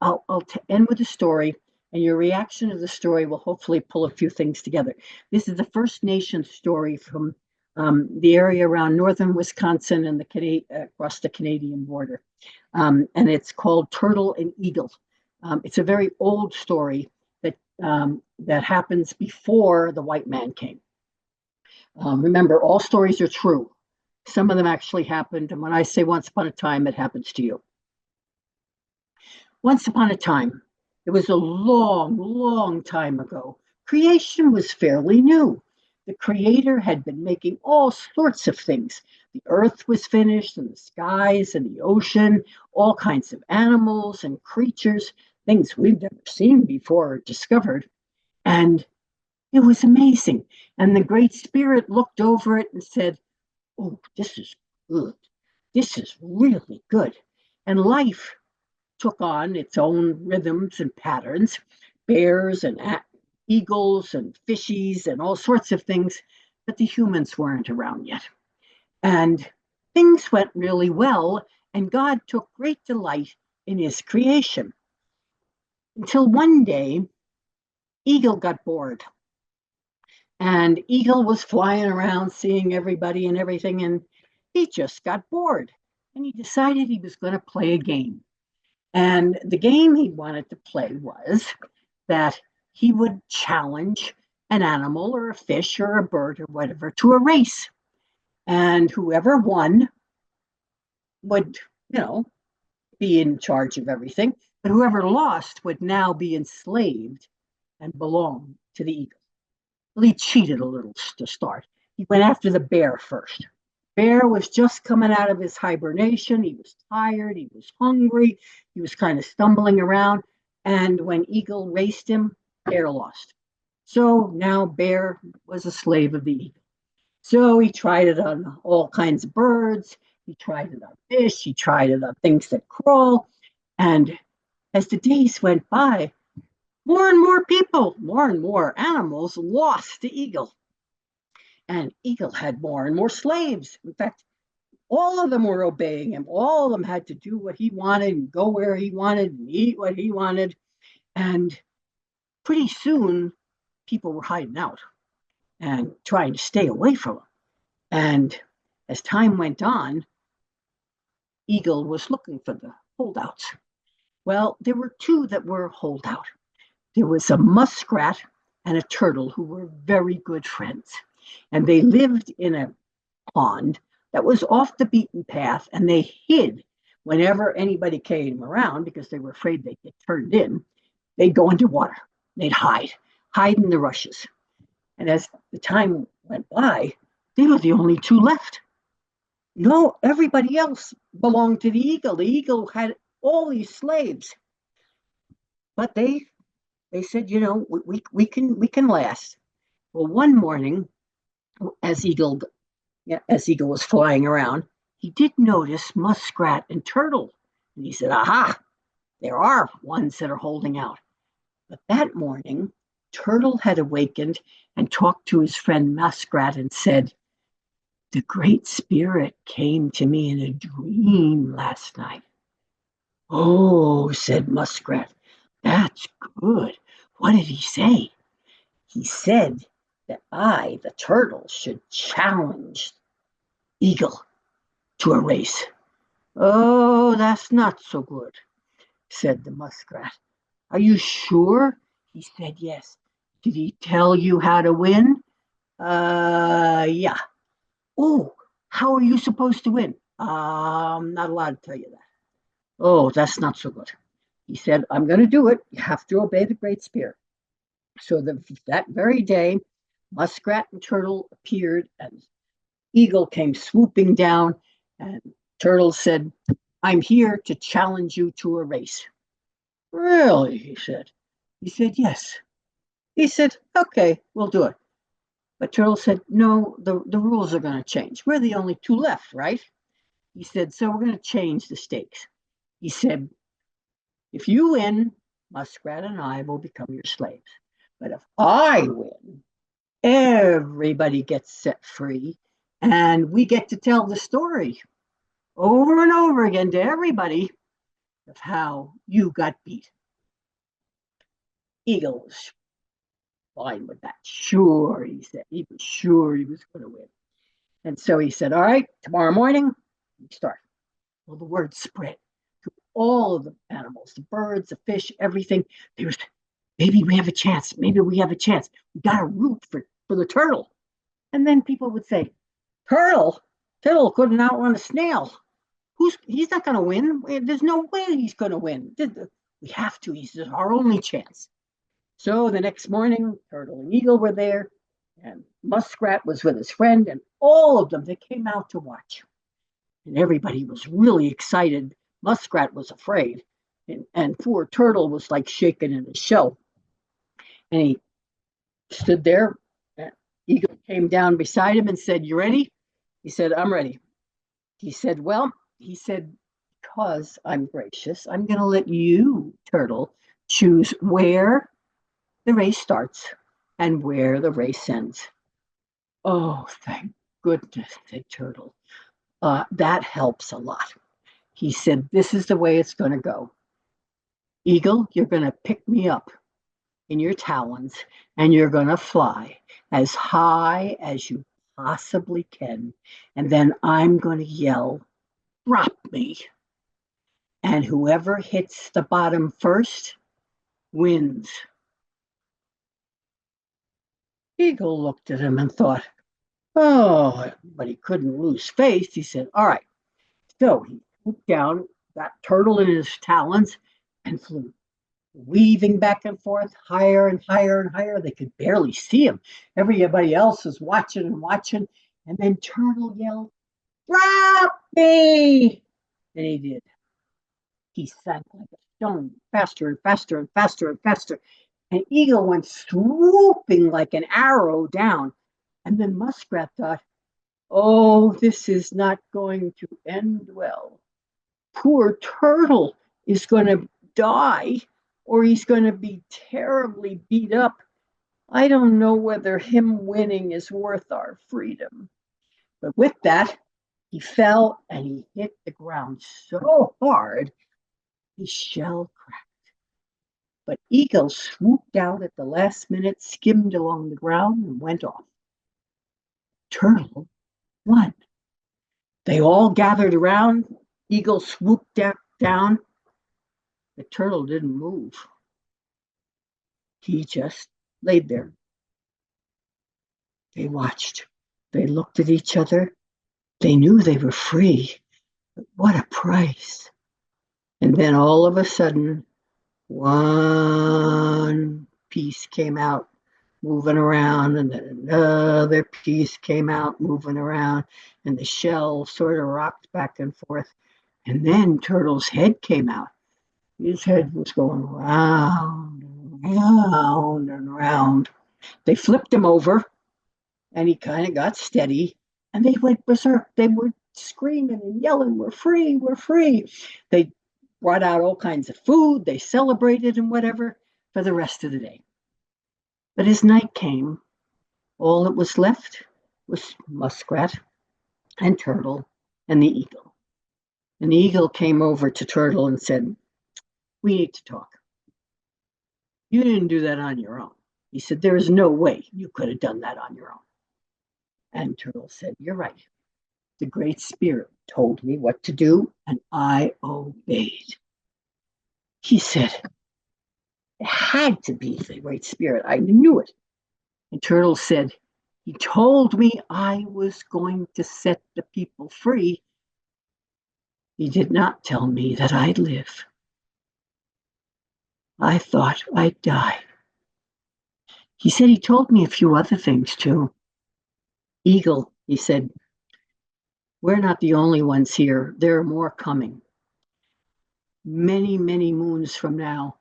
I'll end with a story, and your reaction to the story will hopefully pull a few things together. This is the First Nations story from the area around northern Wisconsin and across the Canadian border. And it's called Turtle and Eagle. It's a very old story that happens before the white man came. Remember, all stories are true. Some of them actually happened. And when I say once upon a time, it happens to you. Once upon a time, it was a long, long time ago. Creation was fairly new. The Creator had been making all sorts of things. The earth was finished, and the skies, and the ocean, all kinds of animals and creatures, things we've never seen before or discovered. And it was amazing. And the Great Spirit looked over it and said, oh, this is good. This is really good. And life took on its own rhythms and patterns, bears and eagles and fishies and all sorts of things, but the humans weren't around yet. And things went really well, and God took great delight in his creation. Until one day, Eagle got bored. And Eagle was flying around seeing everybody and everything, and he just got bored. And he decided he was going to play a game. And the game he wanted to play was that he would challenge an animal or a fish or a bird or whatever to a race. And whoever won would, be in charge of everything. But whoever lost would now be enslaved and belong to the eagle. Well, he cheated a little to start. He went after the bear first. Bear was just coming out of his hibernation. He was tired. He was hungry. He was kind of stumbling around. And when Eagle raced him, Bear lost. So now Bear was a slave of the eagle. So he tried it on all kinds of birds. He tried it on fish. He tried it on things that crawl. And as the days went by, more and more people, more and more animals lost to Eagle. And Eagle had more and more slaves. In fact, all of them were obeying him. All of them had to do what he wanted and go where he wanted and eat what he wanted. And pretty soon, people were hiding out and trying to stay away from him. And as time went on, Eagle was looking for the holdouts. Well, there were two that were holdout. There was a muskrat and a turtle who were very good friends. And they lived in a pond that was off the beaten path, and they hid whenever anybody came around because they were afraid they'd get turned in. They'd go into water. They'd hide in the rushes. And as the time went by, they were the only two left. Everybody else belonged to the eagle. The eagle had all these slaves. But they said, we can last. Well, one morning, as Eagle was flying around, he did notice muskrat and turtle. And he said, aha, there are ones that are holding out. But that morning, Turtle had awakened and talked to his friend Muskrat and said, the Great Spirit came to me in a dream last night. Oh, said Muskrat, that's good. What did he say? He said that I, the turtle, should challenge Eagle to a race. Oh, that's not so good, said the muskrat. Are you sure? He said, yes. Did he tell you how to win? Yeah. Oh, how are you supposed to win? I'm not allowed to tell you that. Oh, that's not so good. He said, I'm going to do it. You have to obey the Great Spirit. So that very day, muskrat and turtle appeared, and eagle came swooping down, and turtle said, I'm here to challenge you to a race. Really? He said. He said, yes. He said, okay, we'll do it. But turtle said, no, the rules are going to change. We're the only two left, right? He said, so we're going to change the stakes. He said, if you win, muskrat and I will become your slaves. But if I win, everybody gets set free, and we get to tell the story over and over again to everybody of how you got beat. Eagle was fine with that. Sure, he said. He was sure he was going to win. And so he said, all right, tomorrow morning, we start. Well, the word spread to all of the animals, the birds, the fish, everything. There was, maybe we have a chance. Maybe we have a chance. We got to root for the turtle. And then people would say, turtle? Turtle couldn't outrun a snail. He's not going to win. There's no way he's going to win. We have to. He's our only chance. So the next morning, turtle and eagle were there, and muskrat was with his friend, and all of them, they came out to watch. And everybody was really excited. Muskrat was afraid, and poor turtle was like shaking in his shell. And he stood there. And eagle came down beside him and said, you ready? He said, I'm ready. He said, well, he said, because I'm gracious, I'm going to let you, turtle, choose where the race starts and where the race ends. Oh, thank goodness, said turtle. That helps a lot. He said, this is the way it's going to go. Eagle, you're going to pick me up in your talons and you're going to fly as high as you possibly can. And then I'm going to yell, drop me. And whoever hits the bottom first wins. Eagle looked at him and thought, oh, but he couldn't lose face. He said, all right. So he swooped down, got turtle in his talons, and flew, weaving back and forth, higher and higher and higher. They could barely see him. Everybody else was watching and watching. And then turtle yelled, drop me. And he did. He sank like a stone, faster and faster and faster and faster. And eagle went swooping like an arrow down. And then muskrat thought, oh, this is not going to end well. Poor turtle is going to die, or he's going to be terribly beat up. I don't know whether him winning is worth our freedom. But with that, he fell and he hit the ground so hard, his shell cracked. But eagle swooped out at the last minute, skimmed along the ground, and went off. Turtle won. They all gathered around. Eagle swooped down. The turtle didn't move. He just laid there. They watched. They looked at each other. They knew they were free. But what a price. And then all of a sudden, one piece came out moving around, and then another piece came out moving around, and the shell sort of rocked back and forth. And then Turtle's head came out. His head was going round and round and round. They flipped him over, and he kind of got steady, and they went berserk. They were screaming and yelling, we're free, we're free. They brought out all kinds of food. They celebrated and whatever for the rest of the day. But as night came, all that was left was muskrat and turtle and the eagle. And the eagle came over to turtle and said, we need to talk. You didn't do that on your own. He said, there is no way you could have done that on your own. And Turtle said, you're right. The Great Spirit told me what to do, and I obeyed. He said, it had to be the Great Spirit. I knew it. And Turtle said, he told me I was going to set the people free. He did not tell me that I'd live. I thought I'd die. He said he told me a few other things too. Eagle, he said, we're not the only ones here. There are more coming. Many, many moons from now,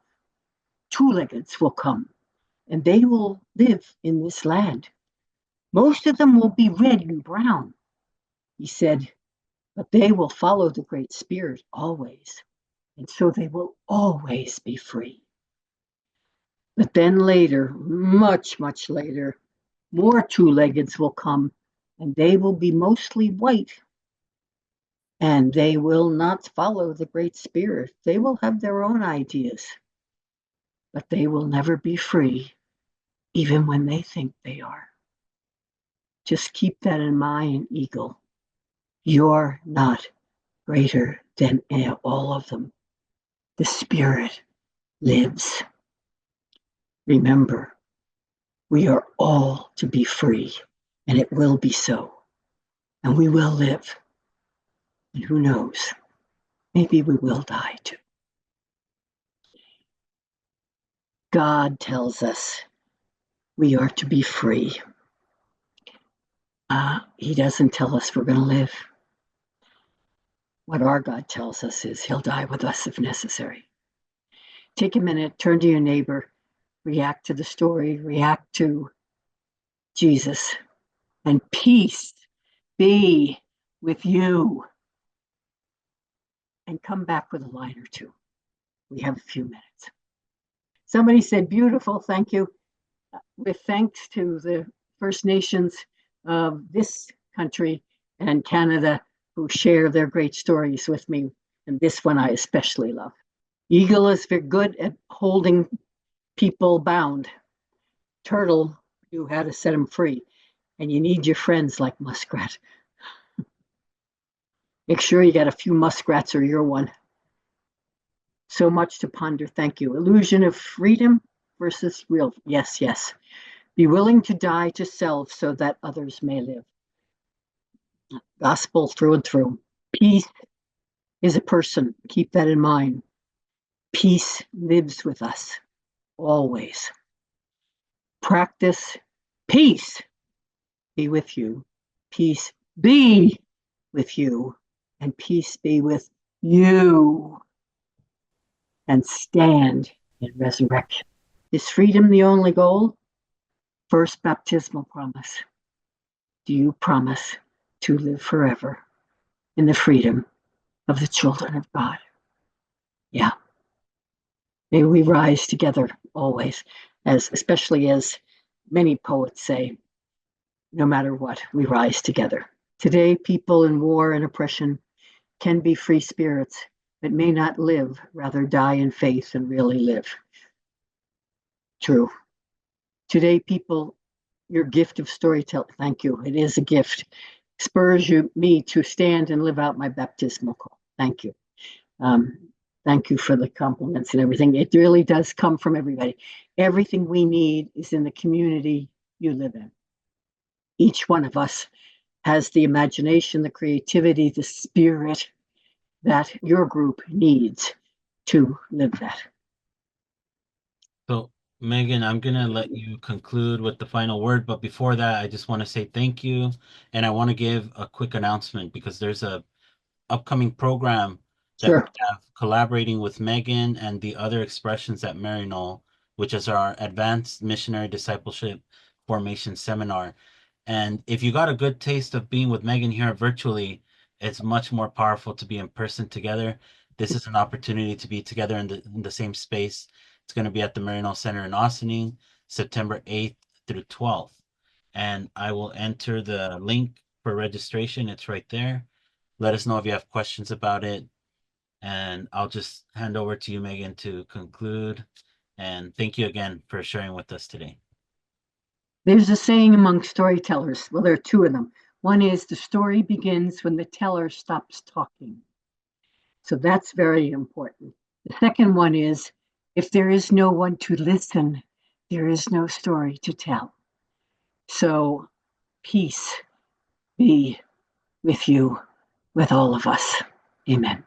two-leggeds will come, and they will live in this land. Most of them will be red and brown, he said, but they will follow the Great Spirit always, and so they will always be free. But then later, much, much later, more two-leggeds will come, and they will be mostly white, and they will not follow the Great Spirit. They will have their own ideas, but they will never be free, even when they think they are. Just keep that in mind, Eagle. You're not greater than all of them. The Spirit lives. Remember, we are all to be free, and it will be so. And we will live. And who knows, maybe we will die too. God tells us we are to be free. He doesn't tell us we're going to live. What our God tells us is he'll die with us if necessary. Take a minute, turn to your neighbor, react to the story, react to Jesus, and peace be with you. And come back with a line or two. We have a few minutes. Somebody said, beautiful, thank you. With thanks to the First Nations of this country and Canada who share their great stories with me. And this one I especially love. Eagle is very good at holding people bound. Turtle knew how to set them free. And you need your friends like Muskrat. Make sure you got a few muskrats or you're one. So much to ponder. Thank you. Illusion of freedom versus real. Yes, yes. Be willing to die to self so that others may live. Gospel through and through. Peace is a person. Keep that in mind. Peace lives with us always. Practice peace be with you. Peace be with you. And peace be with you. And stand in resurrection. Is freedom the only goal? First baptismal promise. Do you promise to live forever in the freedom of the children of God? Yeah. May we rise together always, especially as many poets say, no matter what, we rise together. Today, people in war and oppression can be free spirits, but may not live, rather die in faith and really live. True. Today, people, your gift of storytelling, thank you. It is a gift. Spurs me to stand and live out my baptismal call. Thank you. Thank you for the compliments and everything. It really does come from everybody. Everything we need is in the community you live in. Each one of us has the imagination, the creativity, the spirit that your group needs to live that. So, Megan, I'm going to let you conclude with the final word. But before that, I just want to say thank you. And I want to give a quick announcement because there's a upcoming program that we Sure. have collaborating with Megan and the other expressions at Maryknoll, which is our Advanced Missionary Discipleship Formation Seminar. And if you got a good taste of being with Megan here virtually, it's much more powerful to be in person together. This is an opportunity to be together in the same space. It's going to be at the Maryknoll Center in Ossining, September 8th through 12th. And I will enter the link for registration. It's right there. Let us know if you have questions about it. And I'll just hand over to you, Megan, to conclude And thank you again for sharing with us today. There's a saying among storytellers. Well, there are two of them. One is the story begins when the teller stops talking. So that's very important. The second one is if there is no one to listen, there is no story to tell. So peace be with you, with all of us. Amen.